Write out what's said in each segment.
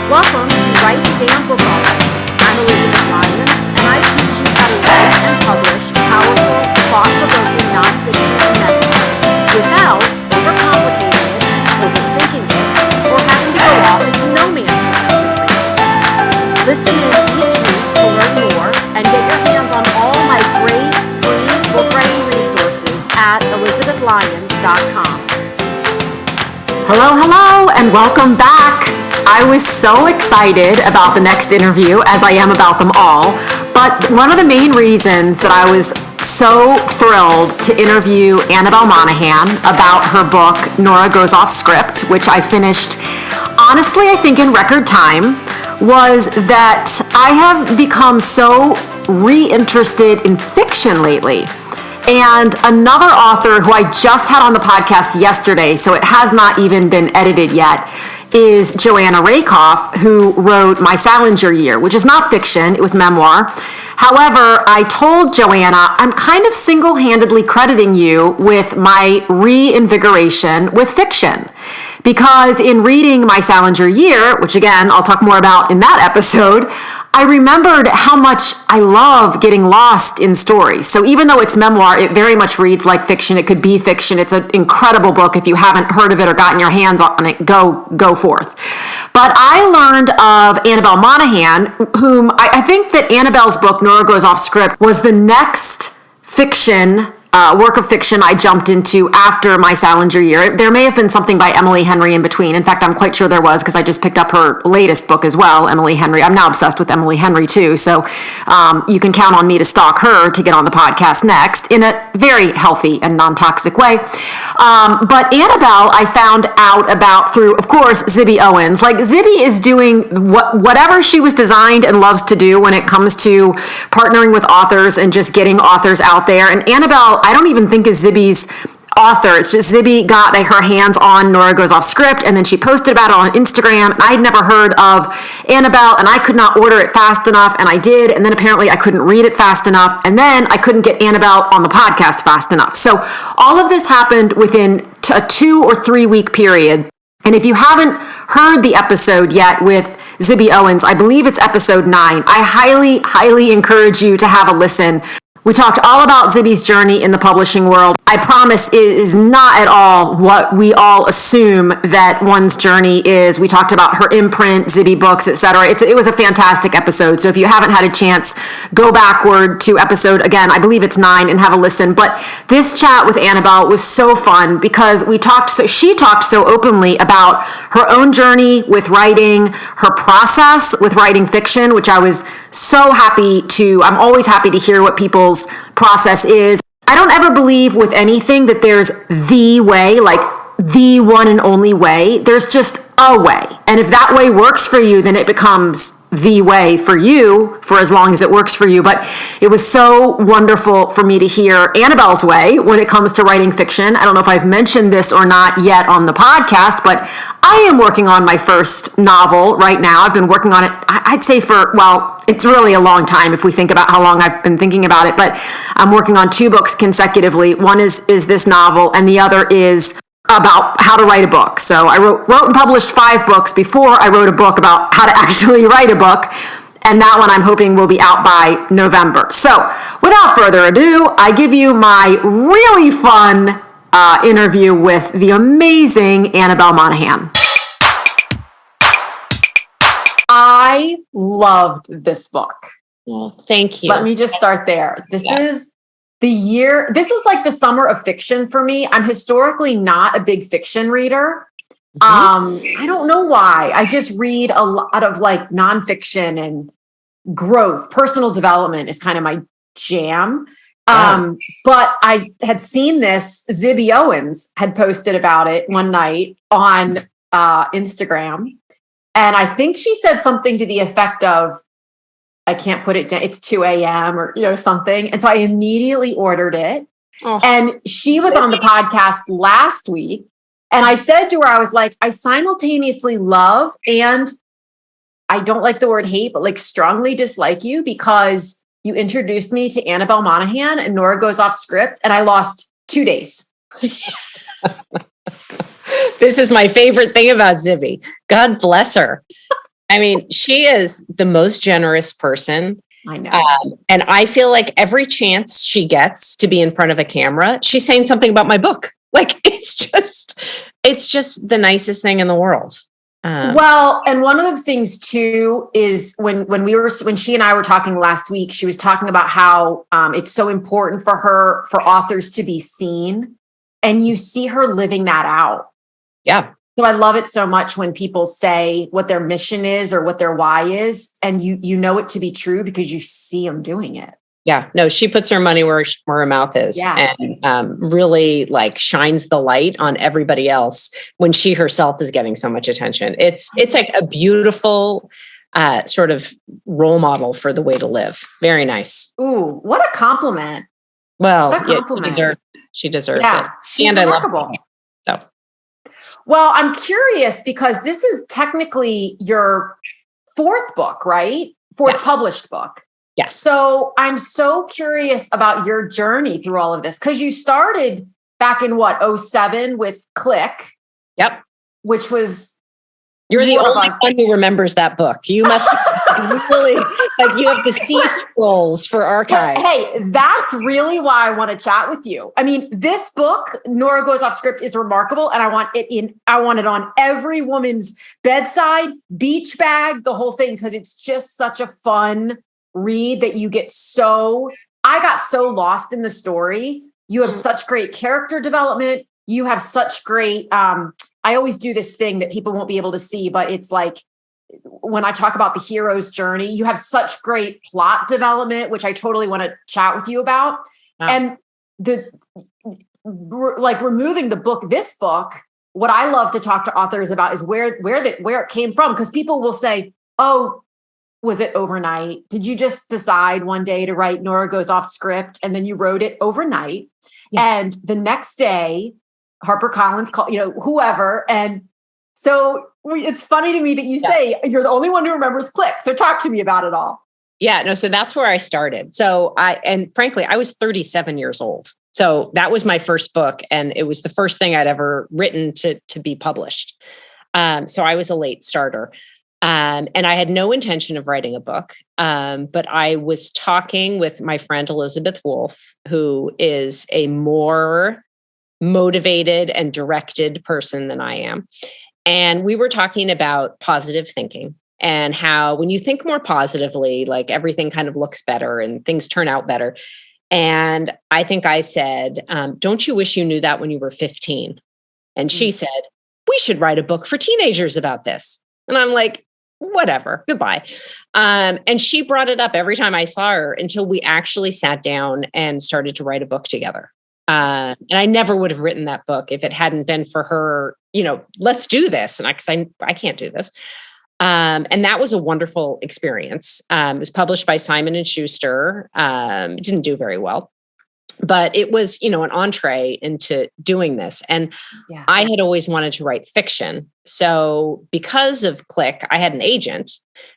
Welcome to Write the Damn Book Already. I'm Elizabeth Lyons, and I teach you how to write and publish powerful, thought-provoking nonfiction and memoir without overcomplicating it, overthinking it, or having to go off into no man's land for 3 months. Listen in each week to learn more and get your hands on all my great free book writing resources at elizabethlyons.com. Hello, and welcome back. I was so excited about the next interview, as I am about them all, but one of the main reasons that I was so thrilled to interview Annabel Monaghan about her book, Nora Goes Off Script, which I finished, honestly, I think in record time, was that I have become so reinterested in fiction lately. And another author who I just had on the podcast yesterday, so it has not even been edited yet, is Joanna Rakoff, who wrote My Salinger Year, which is not fiction, it was memoir. However, I told Joanna, I'm kind of single-handedly crediting you with my reinvigoration with fiction. Because in reading My Salinger Year, which again, I'll talk more about in that episode, I remembered how much I love getting lost in stories. So even though it's memoir, it very much reads like fiction. It could be fiction. It's an incredible book. If you haven't heard of it or gotten your hands on it, go forth. But I learned of Annabel Monaghan, whom I think that Annabel's book, Nora Goes Off Script, was the next fiction work of fiction I jumped into after My Salinger Year. There may have been something by Emily Henry in between. In fact, I'm quite sure there was, because I just picked up her latest book as well, Emily Henry. I'm now obsessed with Emily Henry too, so you can count on me to stalk her to get on the podcast next in a very healthy and non-toxic way. But Annabel, I found out about through, of course, Zibby Owens. Like, Zibby is doing whatever she was designed and loves to do when it comes to partnering with authors and just getting authors out there. And Annabel, I don't even think is Zibby's author. It's just Zibby got her hands on Nora Goes Off Script, and then she posted about it on Instagram. And I'd never heard of Annabel, and I could not order it fast enough, and I did. And then apparently I couldn't read it fast enough, and then I couldn't get Annabel on the podcast fast enough. So all of this happened within a 2 or 3 week period. And if you haven't heard the episode yet with Zibby Owens, I believe it's episode 9. I highly, highly encourage you to have a listen. We talked all about Zibby's journey in the publishing world. I promise it is not at all what we all assume that one's journey is. We talked about her imprint, Zibby Books, etc. It was a fantastic episode. So if you haven't had a chance, go backward to episode, again, I believe it's 9, and have a listen. But this chat with Annabel was so fun because she talked so openly about her own journey with writing, her process with writing fiction, which I was so I'm always happy to hear what people's process is. I don't ever believe with anything that there's the way, like the one and only way. There's just a way. And if that way works for you, then it becomes the way for you for as long as it works for you. But it was so wonderful for me to hear Annabel's way when it comes to writing fiction. I don't know if I've mentioned this or not yet on the podcast, but I am working on my first novel right now. I've been working on it, I'd say it's really a long time if we think about how long I've been thinking about it, but I'm working on 2 books consecutively. One is this novel, and the other is about how to write a book. So I wrote and published 5 books before I wrote a book about how to actually write a book. And that one I'm hoping will be out by November. So without further ado, I give you my really fun interview with the amazing Annabel Monaghan. I loved this book. Well, thank you. Let me just start there. This is like the summer of fiction for me. I'm historically not a big fiction reader. I don't know why. I just read a lot of like nonfiction and growth. Personal development is kind of my jam. But I had seen this, Zibby Owens had posted about it one night on Instagram. And I think she said something to the effect of, I can't put it down, it's 2 a.m. or something. And so I immediately ordered it. Oh. And she was on the podcast last week. And I said to her, I was like, I simultaneously love and I don't like the word hate, but like strongly dislike you because you introduced me to Annabel Monaghan and Nora Goes Off Script. And I lost 2 days. This is my favorite thing about Zibby. God bless her. I mean, she is the most generous person. I know. And I feel like every chance she gets to be in front of a camera, she's saying something about my book. Like, it's just the nicest thing in the world. Well, and one of the things too is when she and I were talking last week, she was talking about how it's so important for authors to be seen, and you see her living that out. Yeah. So I love it so much when people say what their mission is or what their why is, and you know it to be true because you see them doing it. Yeah, no, she puts her money where her mouth is, and really like shines the light on everybody else when she herself is getting so much attention. It's like a beautiful sort of role model for the way to live. Very nice. Ooh, what a compliment! Well, what a compliment. Yeah, she deserves it. She's remarkable. I love her. So, well, I'm curious because this is technically your fourth book, right? Fourth published book. Yes. So I'm so curious about your journey through all of this, because you started back in 2007 with Click. Yep. Which was... You're the only one who remembers that book. You must really, like, you have the C scrolls for archive. Hey, that's really why I want to chat with you. I mean, this book, Nora Goes Off Script, is remarkable. And I want it on every woman's bedside, beach bag, the whole thing, because it's just such a fun read that you get I got so lost in the story. You have such great character development. You have such great, I always do this thing that people won't be able to see, but it's like when I talk about the hero's journey, you have such great plot development, which I totally want to chat with you about. Wow. And removing this book, what I love to talk to authors about is where it came from. Because people will say, oh, was it overnight? Did you just decide one day to write Nora Goes Off Script and then you wrote it overnight? Yeah. And the next day, HarperCollins called, whoever. And so it's funny to me that you say you're the only one who remembers Click. So talk to me about it all. Yeah, no, so that's where I started. So frankly, I was 37 years old. So that was my first book. And it was the first thing I'd ever written to be published. So I was a late starter. And I had no intention of writing a book, but I was talking with my friend Elizabeth Wolfe, who is a more motivated and directed person than I am. And we were talking about positive thinking and how when you think more positively, like everything kind of looks better and things turn out better. And I think I said, don't you wish you knew that when you were 15? And she said, we should write a book for teenagers about this. And I'm like, whatever, goodbye. And she brought it up every time I saw her until we actually sat down and started to write a book together. And I never would have written that book if it hadn't been for her, let's do this. And I can't do this. And that was a wonderful experience. It was published by Simon & Schuster. It didn't do very well. But it was, an entree into doing this. And I had always wanted to write fiction. So because of Click, I had an agent.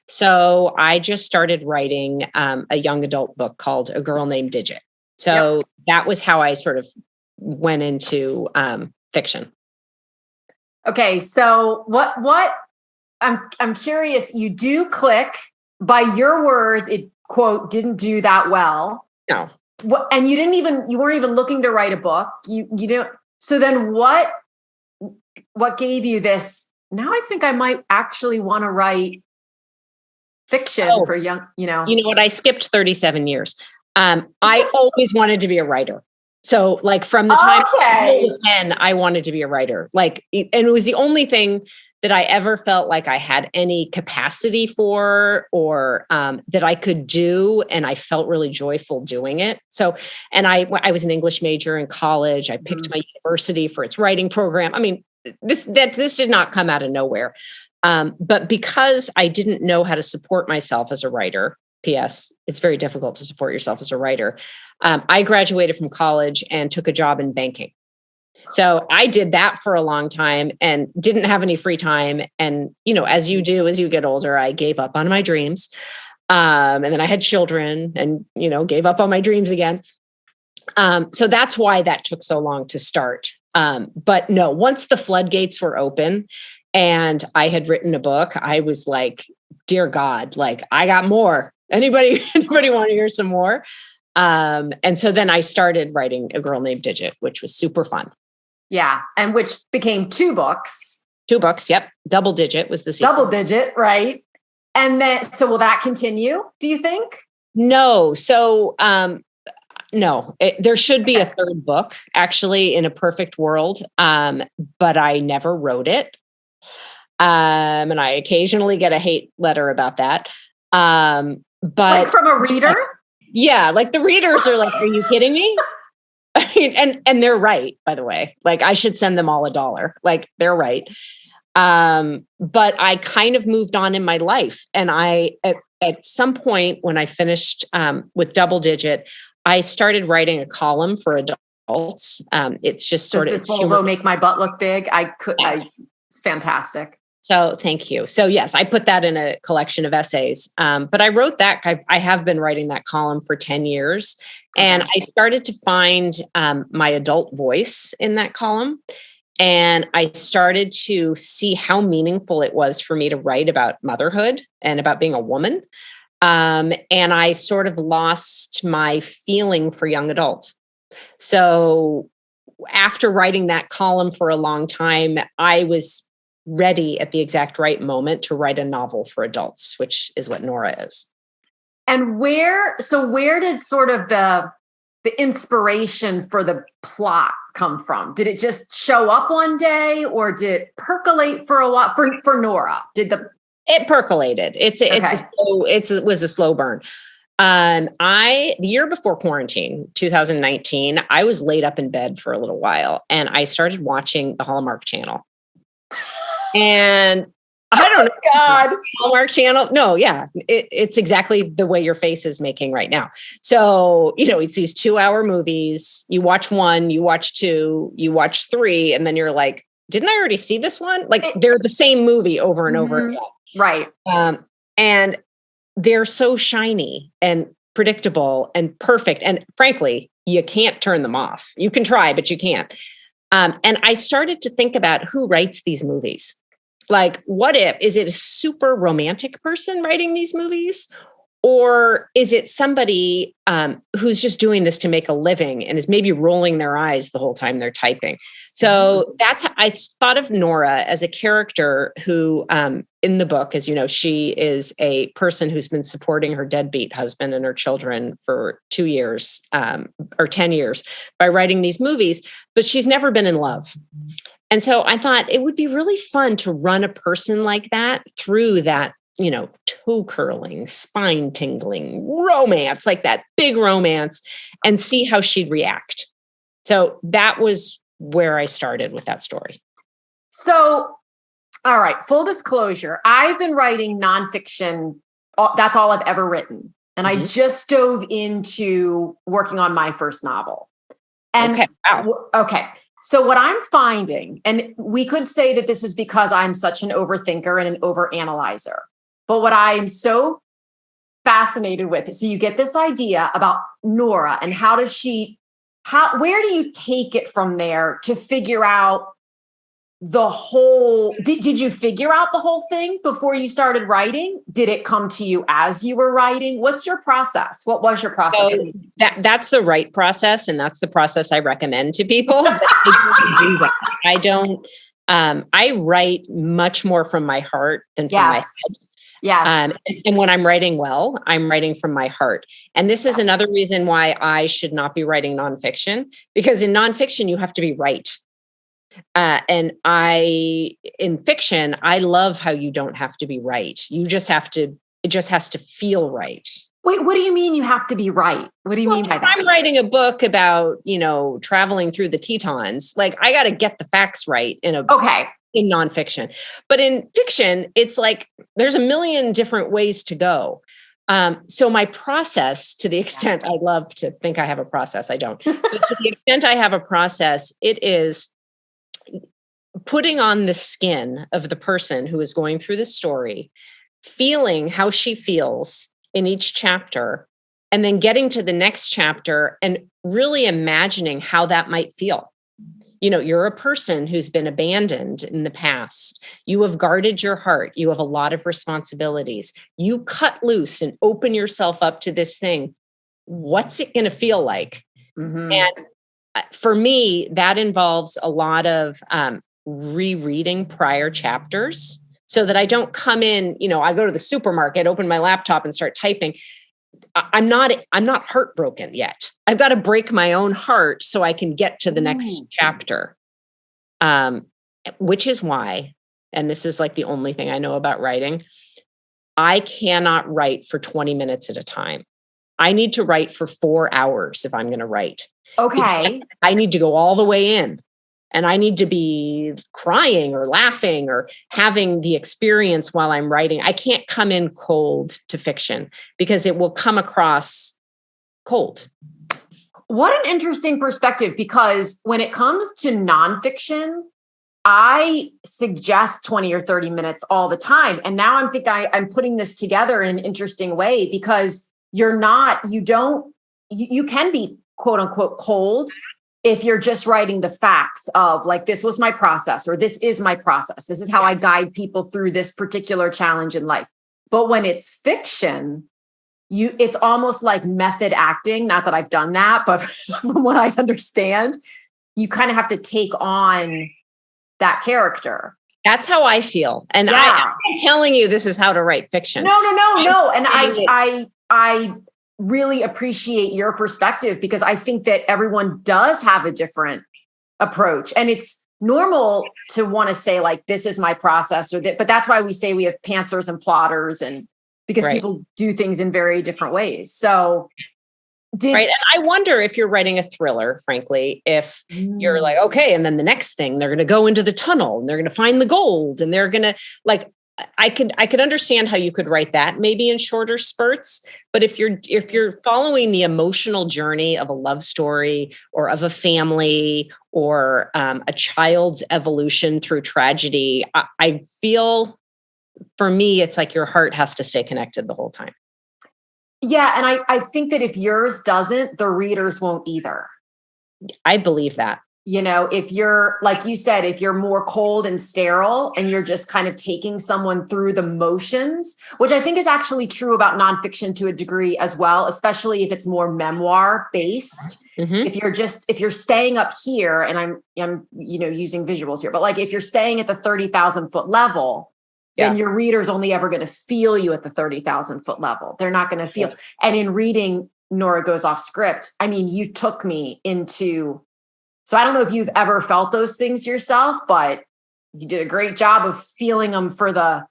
So I just started writing a young adult book called A Girl Named Digit. So that was how I sort of went into fiction. Okay. So what I'm curious, you do Click, by your words, it quote, didn't do that well. No. And you weren't even looking to write a book. So then what gave you this? Now I think I might actually want to write fiction for young, You know what? I skipped 37 years. I always wanted to be a writer. So like from the time I was 10, I wanted to be a writer. And it was the only thing that I ever felt like I had any capacity for or that I could do. And I felt really joyful doing it. So, and I was an English major in college. I picked my university for its writing program. I mean, this did not come out of nowhere. But because I didn't know how to support myself as a writer, P.S., it's very difficult to support yourself as a writer. I graduated from college and took a job in banking. So I did that for a long time and didn't have any free time. And, as you do, as you get older, I gave up on my dreams. And then I had children and, gave up on my dreams again. So that's why that took so long to start. But no, once the floodgates were open and I had written a book, I was like, dear God, like I got more. Anybody want to hear some more? And so then I started writing A Girl Named Digit, which was super fun. Yeah. And which became 2 books. 2 books. Yep. Double Digit was the sequel. Double Digit. Right. And then, so will that continue, do you think? No. So, no, there should be a 3rd book actually in a perfect world. But I never wrote it. And I occasionally get a hate letter about that. But like from a reader? Yeah. Like the readers are like, are you kidding me? I mean, and they're right, by the way. Like I should send them all $1. Like they're right. But I kind of moved on in my life. And at some point when I finished with Double Digit, I started writing a column for adults. It's just sort of this Volvo make my butt look big. Yes. It's fantastic. So thank you. So yes, I put that in a collection of essays. But I wrote that. I have been writing that column for 10 years. And I started to find my adult voice in that column. And I started to see how meaningful it was for me to write about motherhood and about being a woman. And I sort of lost my feeling for young adults. So after writing that column for a long time, I was ready at the exact right moment to write a novel for adults, which is what Nora is. And where did sort of the inspiration for the plot come from? Did it just show up one day, or did it percolate for a while? For Nora, it percolated. It was a slow burn. The year before quarantine, 2019, I was laid up in bed for a little while, and I started watching the Hallmark Channel. And I don't know. God, Hallmark Channel. No, yeah. It's exactly the way your face is making right now. So, it's these 2-hour movies. You watch 1, you watch 2, you watch 3, and then you're like, didn't I already see this one? Like they're the same movie over and over again. Right. And they're so shiny and predictable and perfect. And frankly, you can't turn them off. You can try, but you can't. And I started to think about who writes these movies. Like, is it a super romantic person writing these movies? Or is it somebody who's just doing this to make a living and is maybe rolling their eyes the whole time they're typing? So that's how I thought of Nora as a character who, in the book, as you know, she is a person who's been supporting her deadbeat husband and her children for 2 years or 10 years by writing these movies, but she's never been in love. And so I thought it would be really fun to run a person like that through that, toe curling, spine tingling romance, like that big romance, and see how she'd react. So that was where I started with that story. So, all right, full disclosure, I've been writing nonfiction. That's all I've ever written. And I just dove into working on my first novel. And okay. Wow. Okay. So what I'm finding, and we could say that this is because I'm such an overthinker and an overanalyzer, but what I'm so fascinated with is, so you get this idea about Nora and where do you take it from there to figure out the whole, did you figure out the whole thing before you started writing? Did it come to you as you were writing? What's your process? What was your process? So that's the right process. And that's the process I recommend to people. I don't, I write much more from my heart than from my head. Yes. And when I'm writing well, I'm writing from my heart. And this is another reason why I should not be writing nonfiction, because in nonfiction, you have to be right. And in fiction, I love how you don't have to be right. It just has to feel right. Wait, what do you mean you have to be right? What do you mean by that? I'm writing a book about, traveling through the Tetons. Like I got to get the facts right in nonfiction. But in fiction, it's like there's a million different ways to go. So my process, to the extent I love to think I have a process, I don't. But to the extent I have a process, it is putting on the skin of the person who is going through the story, feeling how she feels in each chapter, and then getting to the next chapter and really imagining how that might feel. you're a person who's been abandoned in the past. You have guarded your heart. You have a lot of responsibilities. You cut loose and open yourself up to this thing. What's it going to feel like? Mm-hmm. And for me, that involves a lot of rereading prior chapters so that I don't come in, I go to the supermarket, open my laptop and start typing. I'm not heartbroken yet. I've got to break my own heart so I can get to the next chapter. Which is why, and this is like the only thing I know about writing, I cannot write for 20 minutes at a time. I need to write for 4 hours if I'm going to write. Okay. I need to go all the way in, and I need to be crying or laughing or having the experience while I'm writing. I can't come in cold to fiction because it will come across cold. What an interesting perspective, because when it comes to nonfiction, I suggest 20 or 30 minutes all the time. And now I'm putting this together in an interesting way, because you can be quote unquote cold if you're just writing the facts of like, this was my process, or this is my process. This is how I guide people through this particular challenge in life. But when it's fiction, it's almost like method acting. Not that I've done that, but from what I understand, you kind of have to take on that character. That's how I feel. And I'm telling you, this is how to write fiction. No. And I really appreciate your perspective, because I think that everyone does have a different approach, and it's normal to want to say like, this is my process, or that, but that's why we say we have pantsers and plotters, and because people do things in very different ways. So and I wonder if you're writing a thriller, frankly, if you're like, okay, and then the next thing, they're going to go into the tunnel and they're going to find the gold, and they're going to like, I could understand how you could write that maybe in shorter spurts. But if you're following the emotional journey of a love story or of a family or a child's evolution through tragedy, I feel for me, it's like your heart has to stay connected the whole time. Yeah. And I think that if yours doesn't, the readers won't either. I believe that. If you're, like you said, if you're more cold and sterile and you're just kind of taking someone through the motions, which I think is actually true about nonfiction to a degree as well, especially if it's more memoir based. Mm-hmm. If you're staying up here, and I'm using visuals here, but like if you're staying at the 30,000 foot level, then your reader's only ever going to feel you at the 30,000 foot level. They're not going to feel. And in reading Nora Goes Off Script, I mean, you took me into. So I don't know if you've ever felt those things yourself, but you did a great job of feeling them because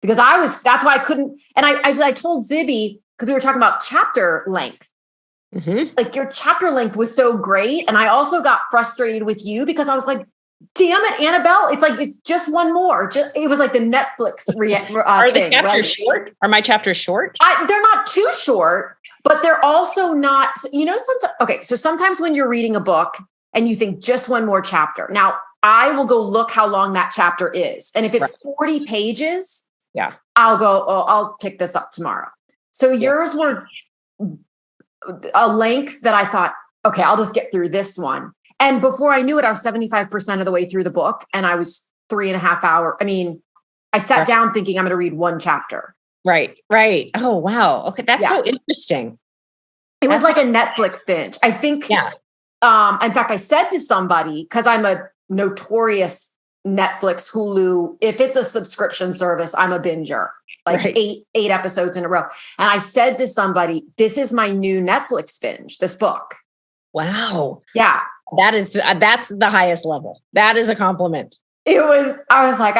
that's why I couldn't. And I told Zibby, because we were talking about chapter length. Mm-hmm. Like your chapter length was so great. And I also got frustrated with you because I was like, damn it, Annabel. It's like, it's just one more. It was like the Netflix Are the chapters short? Are my chapters short? They're not too short, but they're also not, sometimes. Okay. So sometimes when you're reading a book, and you think just one more chapter. Now, I will go look how long that chapter is. And if it's 40 pages, I'll pick this up tomorrow. So yours were a length that I thought, okay, I'll just get through this one. And before I knew it, I was 75% of the way through the book, and I was 3.5 hours. I mean, I sat down thinking I'm going to read one chapter. Right. Oh, wow. Okay. That's so interesting. It was like a Netflix binge. I think. Yeah. In fact, I said to somebody, because I'm a notorious Netflix, Hulu, if it's a subscription service, I'm a binger, like eight episodes in a row. And I said to somebody, this is my new Netflix binge, this book. Wow. Yeah. That's the highest level. That is a compliment. I was like,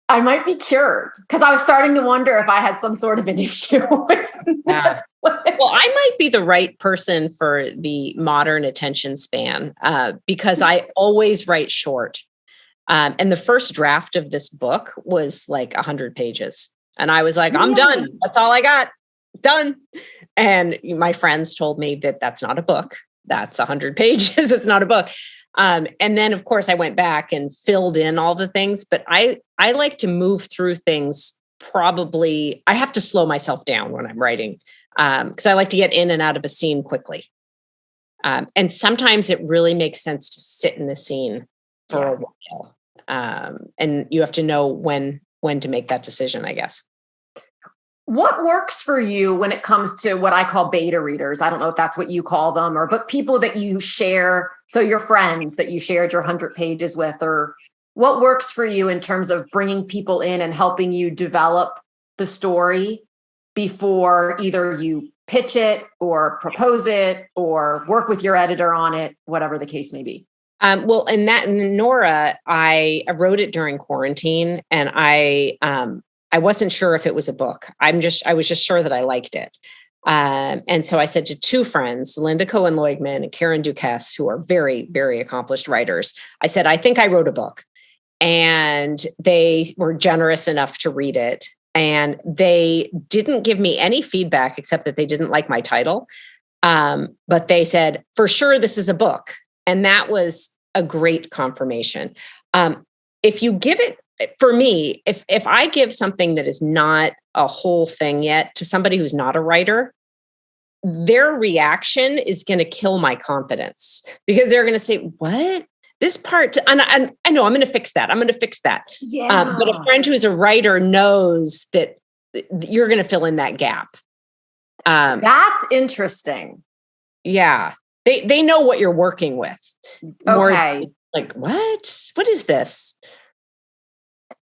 I might be cured, because I was starting to wonder if I had some sort of an issue with Netflix. Well, I might be the right person for the modern attention span because I always write short. And the first draft of this book was like 100 pages. And I was like, I'm done. That's all I got. Done. And my friends told me that that's not a book. That's 100 pages. It's not a book. And then, of course, I went back and filled in all the things. But I like to move through things. Probably, I have to slow myself down when I'm writing because I like to get in and out of a scene quickly. And sometimes it really makes sense to sit in the scene for a while. And you have to know when to make that decision, I guess. What works for you when it comes to what I call beta readers? I don't know if that's what you call them, but people that you share. So your friends that you shared your 100 pages with, or what works for you in terms of bringing people in and helping you develop the story before either you pitch it or propose it or work with your editor on it, whatever the case may be? Well, and Nora, I wrote it during quarantine, and I wasn't sure if it was a book. I was just sure that I liked it. And so I said to two friends, Linda Cohen-Loigman and Karen Duquesne, who are very, very accomplished writers, I said, I think I wrote a book. And they were generous enough to read it. And they didn't give me any feedback except that they didn't like my title. But they said, for sure, this is a book. And that was a great confirmation. If you give it, for me, if I give something that is not a whole thing yet to somebody who's not a writer, their reaction is going to kill my confidence, because they're going to say, what? This part, and I know I'm going to fix that. I'm going to fix that. Yeah. But a friend who's a writer knows that you're going to fill in that gap. That's interesting. Yeah. They know what you're working with. Okay. Like, what is this?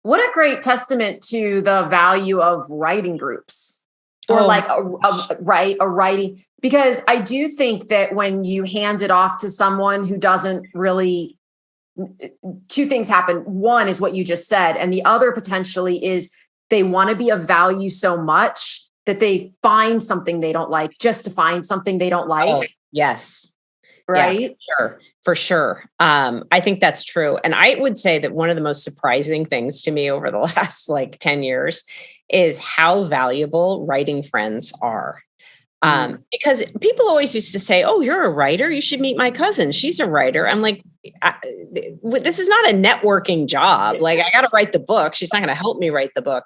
What a great testament to the value of writing groups, or a writing, because I do think that when you hand it off to someone who doesn't really, two things happen. One is what you just said. And the other potentially is they want to be of value so much that they find something they don't like just to find something they don't like. Oh, yes. Right. Yeah, for sure. I think that's true. And I would say that one of the most surprising things to me over the last 10 years is how valuable writing friends are. Because people always used to say, oh, you're a writer, you should meet my cousin, she's a writer. I'm like, this is not a networking job. Like, I got to write the book. She's not going to help me write the book.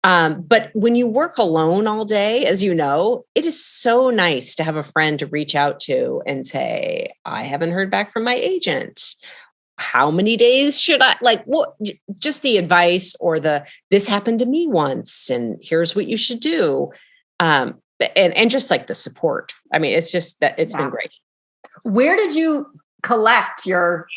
But when you work alone all day, as you know, it is so nice to have a friend to reach out to and say, I haven't heard back from my agent. How many days should I, what, just the advice, or this happened to me once and here's what you should do. And just the support. I mean, it's just that it's been great. Where did you collect your,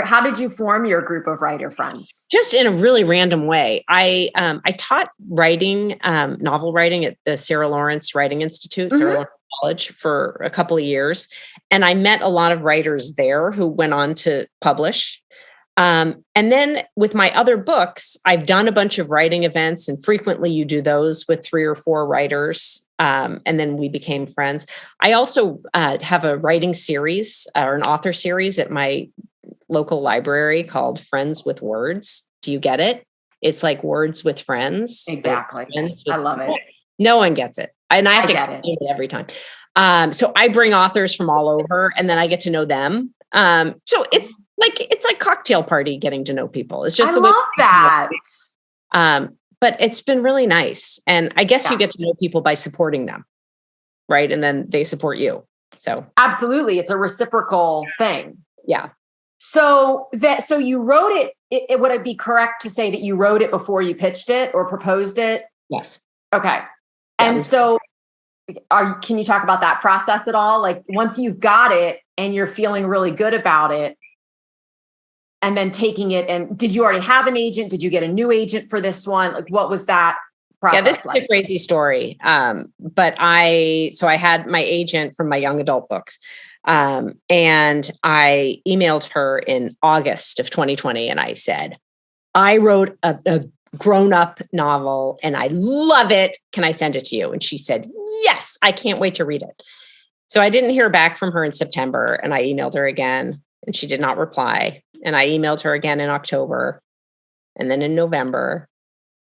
how did you form your group of writer friends? Just in a really random way. I taught writing, novel writing at the Sarah Lawrence Writing Institute, Sarah Lawrence College, for a couple of years. And I met a lot of writers there who went on to publish. And then with my other books, I've done a bunch of writing events, and frequently you do those with 3 or 4 writers. And then we became friends. I also have a writing series, or an author series, at my local library called Friends with Words. Do you get it? It's like Words with Friends. Exactly. I love it. No one gets it. And I have to explain it every time. So I bring authors from all over, and then I get to know them. So it's like cocktail party getting to know people. It's just I love that. But it's been really nice. And I guess you get to know people by supporting them. Right. And then they support you. So absolutely. It's a reciprocal thing. Yeah. So you wrote it, would it be correct to say that you wrote it before you pitched it or proposed it? Yes. Okay. And so can you talk about that process at all? Like, once you've got it and you're feeling really good about it, and then taking it, and did you already have an agent? Did you get a new agent for this one? Like, what was that process? Yeah, this is a crazy story. But I had my agent from my young adult books. And I emailed her in August of 2020. And I said, I wrote a grown-up novel and I love it. Can I send it to you? And she said, yes, I can't wait to read it. So I didn't hear back from her in September, and I emailed her again and she did not reply. And I emailed her again in October, and then in November,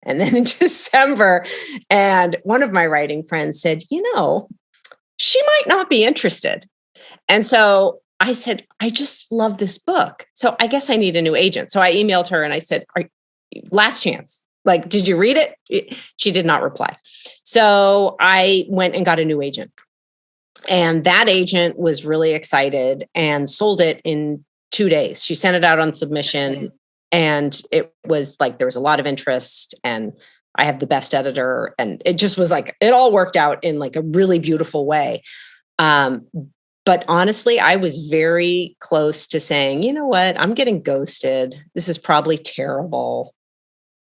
and then in December. And one of my writing friends said, she might not be interested. And so I said, I just love this book. So I guess I need a new agent. So I emailed her and I said, last chance. Did you read it? She did not reply. So I went and got a new agent. And that agent was really excited and sold it in 2 days. She sent it out on submission, and it was like there was a lot of interest, and I have the best editor, and it just was like it all worked out in like a really beautiful way. But honestly, I was very close to saying, you know what, I'm getting ghosted. This is probably terrible.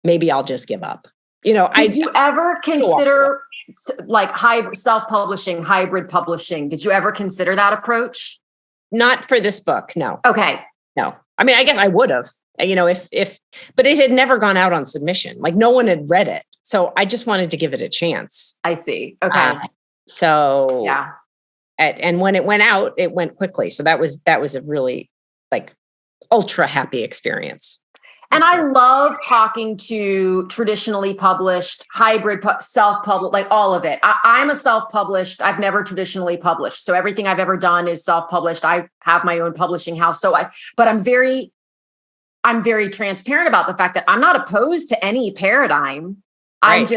Maybe I'll just give up. Did you ever consider like self-publishing, hybrid publishing? Did you ever consider that approach? Not for this book. No. Okay. No. I mean, I guess I would have, but it had never gone out on submission. Like no one had read it. So I just wanted to give it a chance. I see. Okay. So yeah. And when it went out, it went quickly. So that was a really like ultra happy experience. And I love talking to traditionally published, hybrid, self-published, like all of it. I'm a self-published. I've never traditionally published. So everything I've ever done is self-published. I have my own publishing house. But I'm very transparent about the fact that I'm not opposed to any paradigm. Right.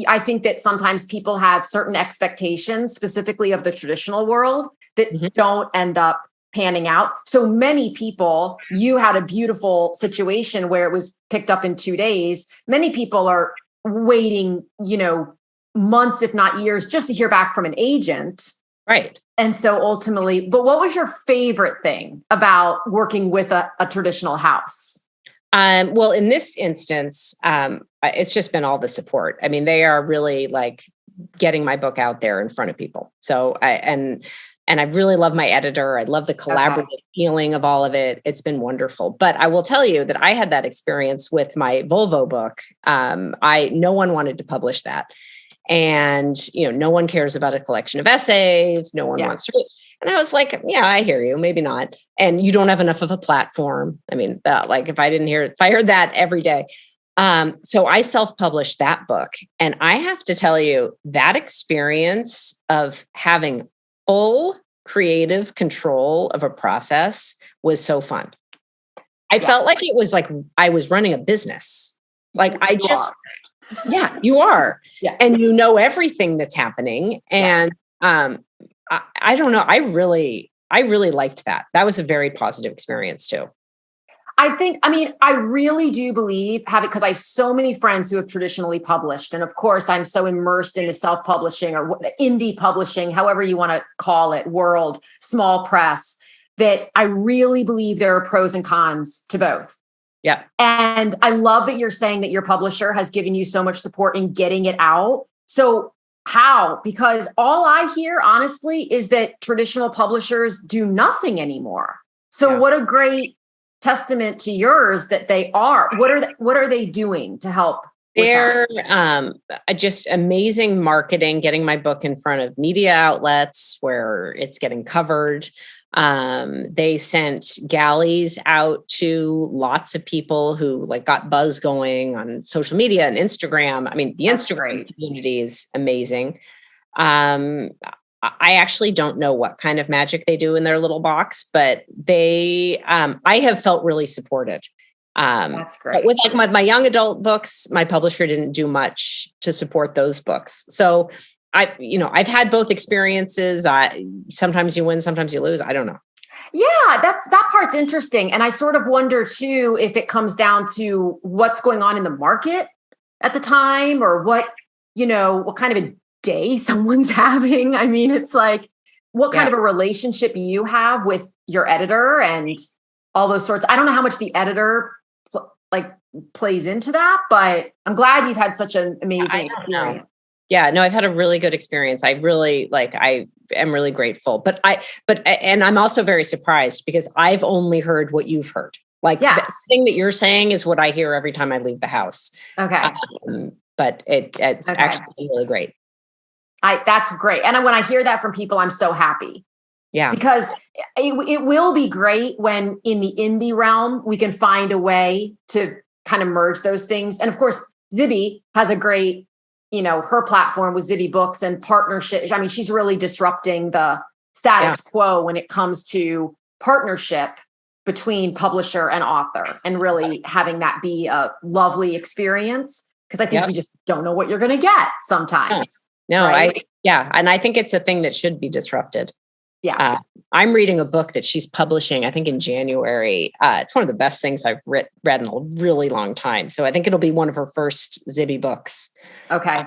I think that sometimes people have certain expectations, specifically of the traditional world, that don't end up panning out. So many people, you had a beautiful situation where it was picked up in 2 days. Many people are waiting, months, if not years, just to hear back from an agent. Right. And so ultimately, but what was your favorite thing about working with a traditional house? Well, in this instance, it's just been all the support. I mean, they are really like getting my book out there in front of people. So and I really love my editor. I love the collaborative feeling of all of it. It's been wonderful. But I will tell you that I had that experience with my Volvo book. No one wanted to publish that. And, no one cares about a collection of essays. No one wants to. And I was like, yeah, I hear you. Maybe not. And you don't have enough of a platform. I mean, like if I heard that every day. So I self-published that book. And I have to tell you that experience of having full creative control of a process was so fun. I felt like it was like I was running a business. Like you are. Yeah. And you know everything that's happening. And I don't know. I really liked that. That was a very positive experience too. I really do believe because I have so many friends who have traditionally published. And of course, I'm so immersed into self-publishing or indie publishing, however you want to call it, world, small press, that I really believe there are pros and cons to both. Yeah. And I love that you're saying that your publisher has given you so much support in getting it out. So how? Because all I hear, honestly, is that traditional publishers do nothing anymore. So what a great testament to yours that they are. What are they doing to help? They're just amazing marketing, getting my book in front of media outlets where it's getting covered. They sent galleys out to lots of people who like got buzz going on social media and Instagram. I mean, the Instagram community is amazing. I actually don't know what kind of magic they do in their little box, but I have felt really supported. That's great. But with like my young adult books, my publisher didn't do much to support those books. So I've had both experiences. Sometimes you win, sometimes you lose. I don't know. Yeah, that part's interesting. And I sort of wonder too, if it comes down to what's going on in the market at the time or what kind of a day someone's having. I mean, it's like, what kind of a relationship you have with your editor and all those sorts. I don't know how much the editor plays into that, but I'm glad you've had such an amazing experience. Yeah, no, I've had a really good experience. I am really grateful, and I'm also very surprised because I've only heard what you've heard. Like the thing that you're saying is what I hear every time I leave the house. Okay. But it's actually really great. That's great. And when I hear that from people, I'm so happy. Yeah. Because it will be great when in the indie realm, we can find a way to kind of merge those things. And of course, Zibby has a great, her platform with Zibby Books and partnership. I mean, she's really disrupting the status quo when it comes to partnership between publisher and author and really having that be a lovely experience. Because I think you just don't know what you're going to get sometimes. No, right? Yeah. And I think it's a thing that should be disrupted. Yeah. I'm reading a book that she's publishing, I think in January. It's one of the best things I've read in a really long time. So I think it'll be one of her first Zibby books. Okay.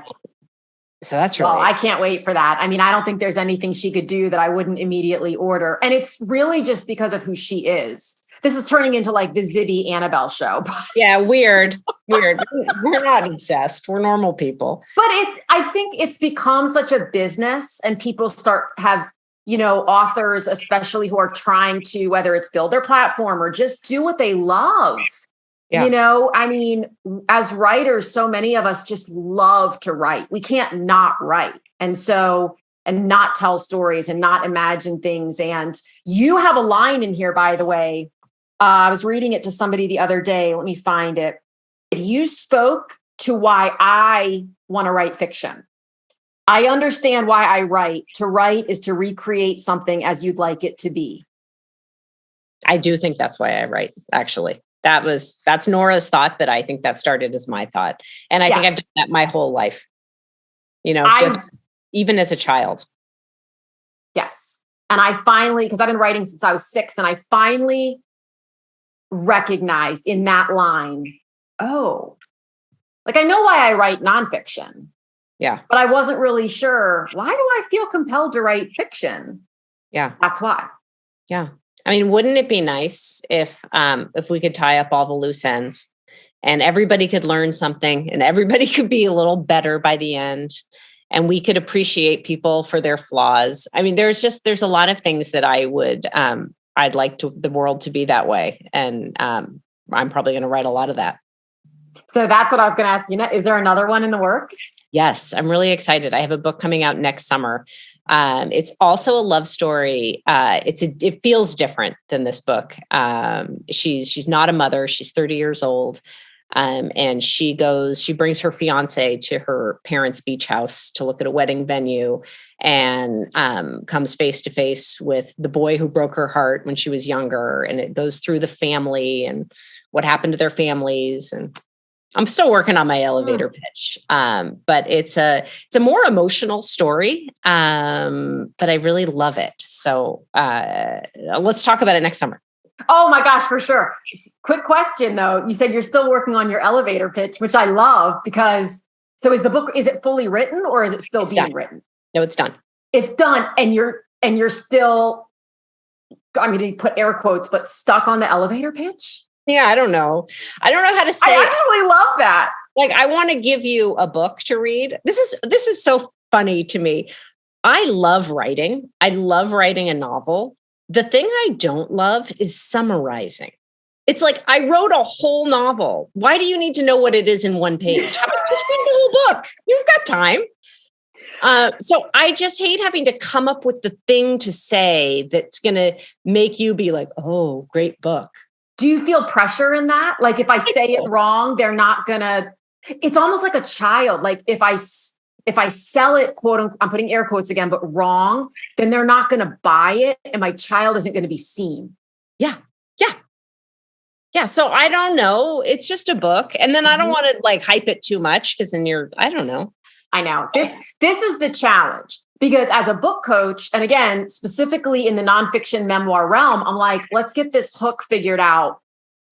So that's really, well, I can't wait for that. I mean, I don't think there's anything she could do that I wouldn't immediately order. And it's really just because of who she is. This is turning into like the Zibby Annabel show. yeah, weird. We're not obsessed. We're normal people. But I think it's become such a business, and people have, authors, especially who are trying to, whether it's build their platform or just do what they love. Yeah. I mean, as writers, so many of us just love to write. We can't not write. And not tell stories and not imagine things. And you have a line in here, by the way. I was reading it to somebody the other day. Let me find it. You spoke to why I want to write fiction. I understand why I write. To write is to recreate something as you'd like it to be. I do think that's why I write, actually. That's Nora's thought, but I think that started as my thought. And I think I've done that my whole life, just even as a child. Yes. And I finally, because I've been writing since I was 6, and I finally recognized in that line, like I know why I write nonfiction. Yeah. But I wasn't really sure, why do I feel compelled to write fiction? Yeah. That's why. Yeah. I mean, wouldn't it be nice if we could tie up all the loose ends and everybody could learn something and everybody could be a little better by the end, and we could appreciate people for their flaws? I mean, there's a lot of things that I'd like the world to be that way. And I'm probably going to write a lot of that. So that's what I was going to ask you. Is there another one in the works? Yes, I'm really excited. I have a book coming out next summer. It's also a love story. It feels different than this book. She's not a mother. She's 30 years old. And she brings her fiance to her parents' beach house to look at a wedding venue, and comes face to face with the boy who broke her heart when she was younger. And it goes through the family and what happened to their families. And I'm still working on my elevator pitch. But it's a more emotional story. But I really love it. So let's talk about it next summer. Oh my gosh, for sure. Quick question though. You said you're still working on your elevator pitch, which I love, because is the book, is it fully written or is it still being written? No, it's done. It's done. And you're still, I'm going to put air quotes, but stuck on the elevator pitch? Yeah, I don't know how to say. I actually love that. Like, I want to give you a book to read. This is so funny to me. I love writing. I love writing a novel. The thing I don't love is summarizing. It's like, I wrote a whole novel. Why do you need to know what it is in one page? How about just read the whole book? You've got time. So I just hate having to come up with the thing to say that's going to make you be like, oh, great book. Do you feel pressure in that? Like if I say it wrong, they're not going to, it's almost like a child. Like if I sell it, quote unquote, I'm putting air quotes again, but wrong, then they're not going to buy it. And my child isn't going to be seen. Yeah. Yeah. Yeah. So I don't know. It's just a book. And then I don't want to like hype it too much, because then I don't know. I know this is the challenge, because as a book coach, and again, specifically in the nonfiction memoir realm, I'm like, let's get this hook figured out,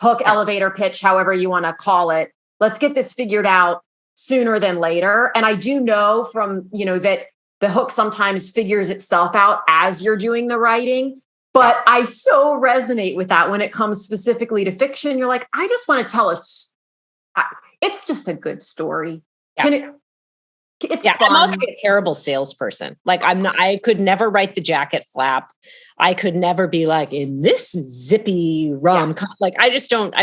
elevator pitch, however you want to call it. Let's get this figured out sooner than later. And I do know from, that the hook sometimes figures itself out as you're doing the writing, but I so resonate with that when it comes specifically to fiction. You're like, I just want to tell us, it's just a good story. Yeah. It's fun. I'm also a terrible salesperson. Like I could never write the jacket flap. I could never be like, in this zippy rom-com. Like I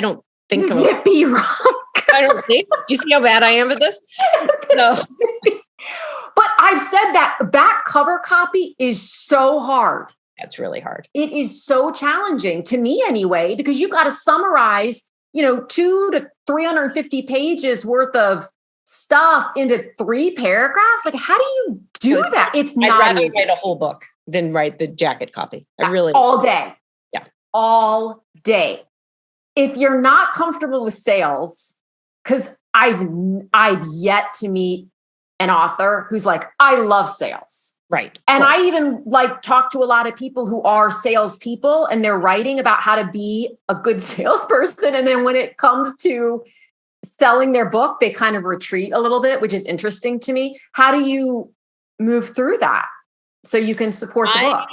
don't think zippy rom-com. I don't think. Do you see how bad I am at this? No. But I've said that back cover copy is so hard. It's really hard. It is so challenging to me anyway, because you've got to summarize, 200 to 350 pages worth of stuff into 3 paragraphs. Like, how do you do that? It's not I'd rather easy. write a whole book than write the jacket copy. I really all day. Yeah. All day. If you're not comfortable with sales, because I've yet to meet an author who's like, I love sales. Right. And I even like talk to a lot of people who are salespeople and they're writing about how to be a good salesperson. And then when it comes to selling their book, they kind of retreat a little bit, which is interesting to me. How do you move through that so you can support the book?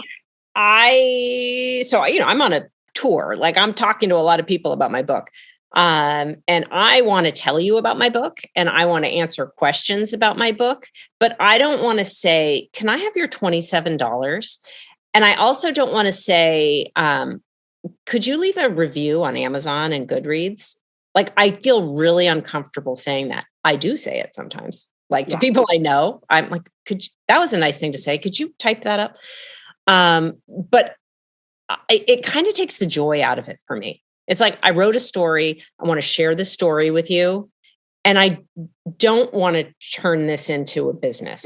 I'm on a tour. Like I'm talking to a lot of people about my book. And I want to tell you about my book and I want to answer questions about my book, but I don't want to say, can I have your $27? And I also don't want to say, could you leave a review on Amazon and Goodreads? Like, I feel really uncomfortable saying that. I do say it sometimes, like to people I know. I'm like, that was a nice thing to say. Could you type that up? But it kind of takes the joy out of it for me. It's like, I wrote a story. I want to share this story with you. And I don't want to turn this into a business.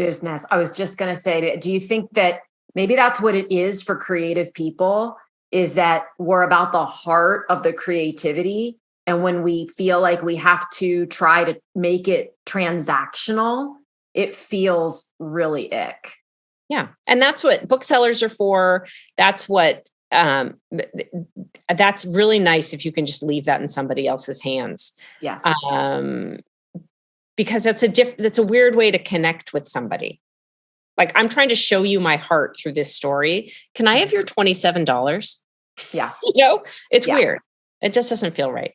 I was just going to say, do you think that maybe that's what it is for creative people, is that we're about the heart of the creativity? And when we feel like we have to try to make it transactional, it feels really ick. Yeah. And that's what booksellers are for. That's what, that's really nice if you can just leave that in somebody else's hands. Yes. Because that's a weird way to connect with somebody. Like, I'm trying to show you my heart through this story. Can I have your $27? Yeah. It's weird. It just doesn't feel right.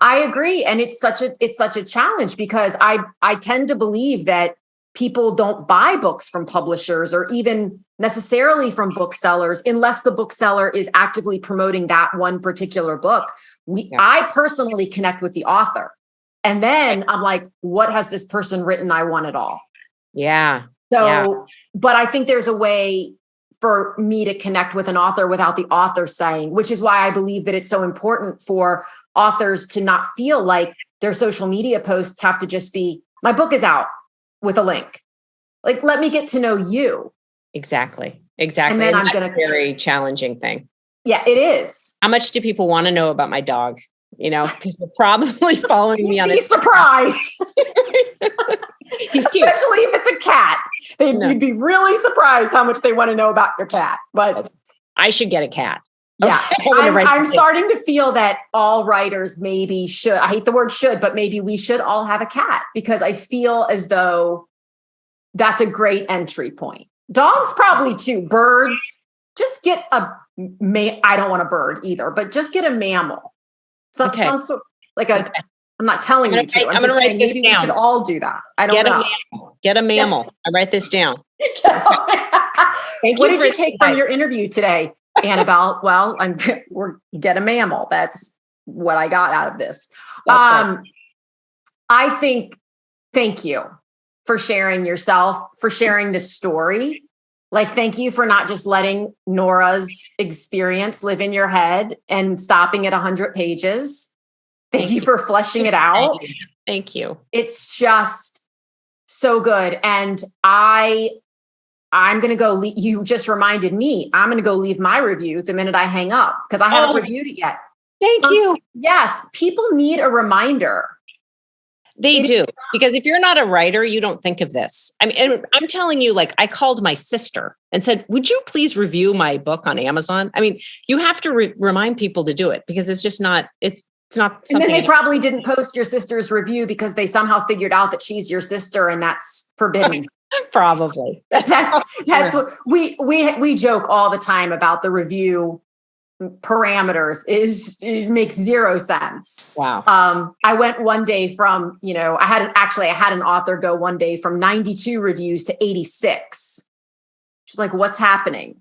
I agree. And it's such a challenge because I tend to believe that people don't buy books from publishers or even necessarily from booksellers unless the bookseller is actively promoting that one particular book. I personally connect with the author. And then I'm like, what has this person written? I want it all. Yeah. But I think there's a way for me to connect with an author without the author saying, which is why I believe that it's so important for authors to not feel like their social media posts have to just be, my book is out with a link. Like, let me get to know you. Exactly. And then I'm going to, very challenging thing. Yeah, it is. How much do people want to know about my dog? Because they're probably following me on it. Be surprised. He's cute. Especially if it's a cat. You'd be really surprised how much they want to know about your cat. But I should get a cat. Yeah. I'm starting to feel that all writers maybe should, I hate the word should, but maybe we should all have a cat, because I feel as though that's a great entry point. Dogs probably too. Birds, just get I don't want a bird either, but just get a mammal. Some sort, like I'm not telling you to. I'm just saying maybe we should all do that. I don't know. Get a mammal. I write this down. What did you take from your interview today, Annabelle? Well, get a mammal. That's what I got out of this. I think, thank you for sharing yourself, for sharing this story. Like, thank you for not just letting Nora's experience live in your head and stopping at 100 pages. Thank you for fleshing it out. Thank you. It's just so good. And I'm going to go, you just reminded me, I'm going to go leave my review the minute I hang up, because I haven't reviewed it yet. Thank you. Yes. People need a reminder. They do, because if you're not a writer, you don't think of this. I mean, and I'm telling you, like, I called my sister and said, would you please review my book on Amazon? I mean, you have to remind people to do it, because it's just not, it's not something. And then they probably didn't post your sister's review because they somehow figured out that she's your sister and that's forbidden. Probably. That's what we joke all the time about the review parameters. It makes zero sense. Wow. I went one day from, I had an author go one day from 92 reviews to 86. She's like, what's happening?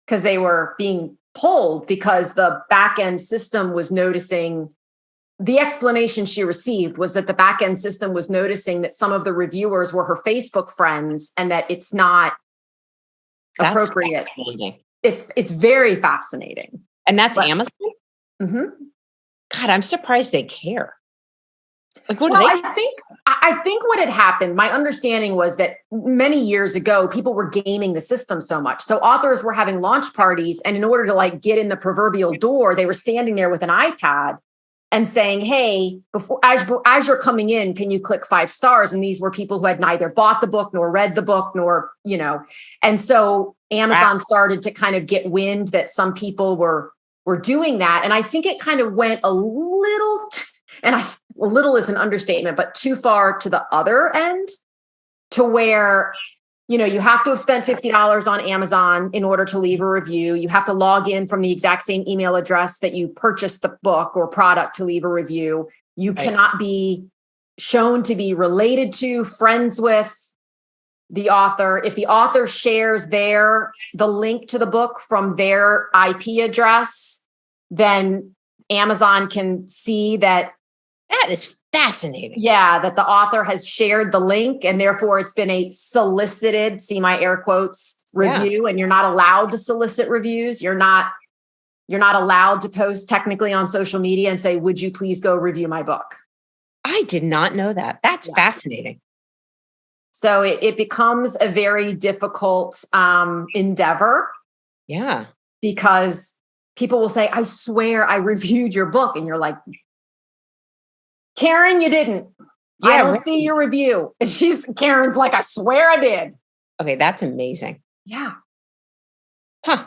Because they were being pulled because the back end system was noticing. The explanation she received was that the back end system was noticing that some of the reviewers were her Facebook friends and that it's not appropriate. It's very fascinating. And that's Amazon? Mm-hmm. God, I'm surprised they care. Like, what I think what had happened, my understanding was that many years ago, people were gaming the system so much. So authors were having launch parties, and in order to get in the proverbial door, they were standing there with an iPad and saying, hey, before as you're coming in, can you click 5 stars? And these were people who had neither bought the book nor read the book, nor, and so Amazon started to kind of get wind that some people were doing that. And I think it kind of went a little, a little is an understatement, but too far to the other end, to where, you have to have spent $50 on Amazon in order to leave a review. You have to log in from the exact same email address that you purchased the book or product to leave a review. You cannot be shown to be related to, friends with the author. If the author shares the link to the book from their IP address, then Amazon can see that. That is fascinating. Yeah, that the author has shared the link, and therefore it's been a solicited, see my air quotes, review. And you're not allowed to solicit reviews. You're not allowed to post technically on social media and say, would you please go review my book? I did not know that. That's fascinating. So it becomes a very difficult endeavor. Yeah. Because people will say, I swear I reviewed your book. And you're like, Karen, you didn't. Yeah, I don't see your review. And Karen's like, I swear I did. Okay, that's amazing. Yeah. Huh.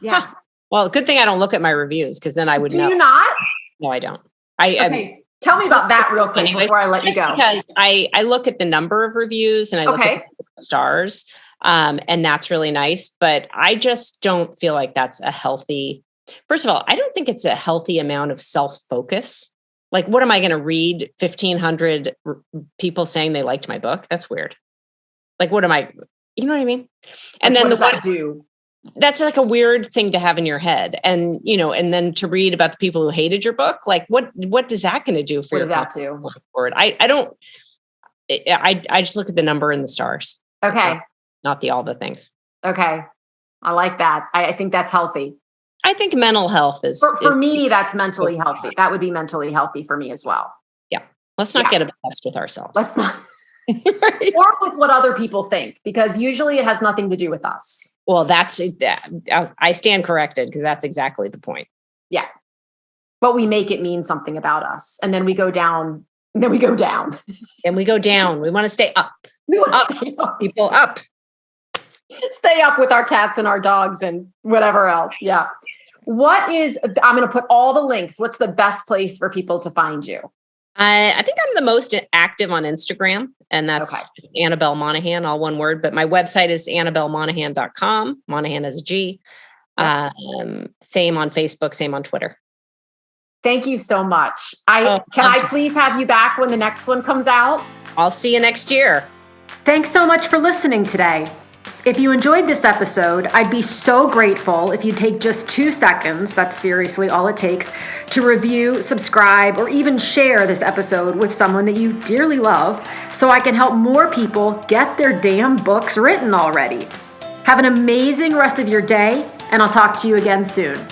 Yeah. Huh. Well, good thing I don't look at my reviews, because then I would know. Do you not? No, I don't. Okay. Tell me about that real quick before I let you go. Because I look at the number of reviews and I look at the stars, and that's really nice. But I just don't feel like that's a healthy. First of all, I don't think it's a healthy amount of self-focus. Like, what am I going to read 1,500 people saying they liked my book? That's weird. Like, what am I, you know what I mean? And then what does that do? That's like a weird thing to have in your head. And, and then to read about the people who hated your book, like what is that going to do for what does that do? Forward? I just look at the number and the stars. Okay. Not all the things. Okay. I like that. I think that's healthy. I think mental health is for me, that's mentally healthy. That would be mentally healthy for me as well. Yeah. Let's not get obsessed with ourselves. Let's not. Right? Or with what other people think, because usually it has nothing to do with us. Well, I stand corrected, because that's exactly the point. Yeah. But we make it mean something about us. And then we go down. And then we go down. And we go down. We want to stay up. We want to stay up. People up. Stay up with our cats and our dogs and whatever else. Yeah. I'm going to put all the links. What's the best place for people to find you? I think I'm the most active on Instagram, and that's Annabel Monaghan, all one word. But my website is annabelmonaghan.com. Monaghan is a G. Yep. Same on Facebook, same on Twitter. Thank you so much. Can I please have you back when the next one comes out? I'll see you next year. Thanks so much for listening today. If you enjoyed this episode, I'd be so grateful if you take just 2 seconds, that's seriously all it takes, to review, subscribe, or even share this episode with someone that you dearly love, so I can help more people get their damn books written already. Have an amazing rest of your day, and I'll talk to you again soon.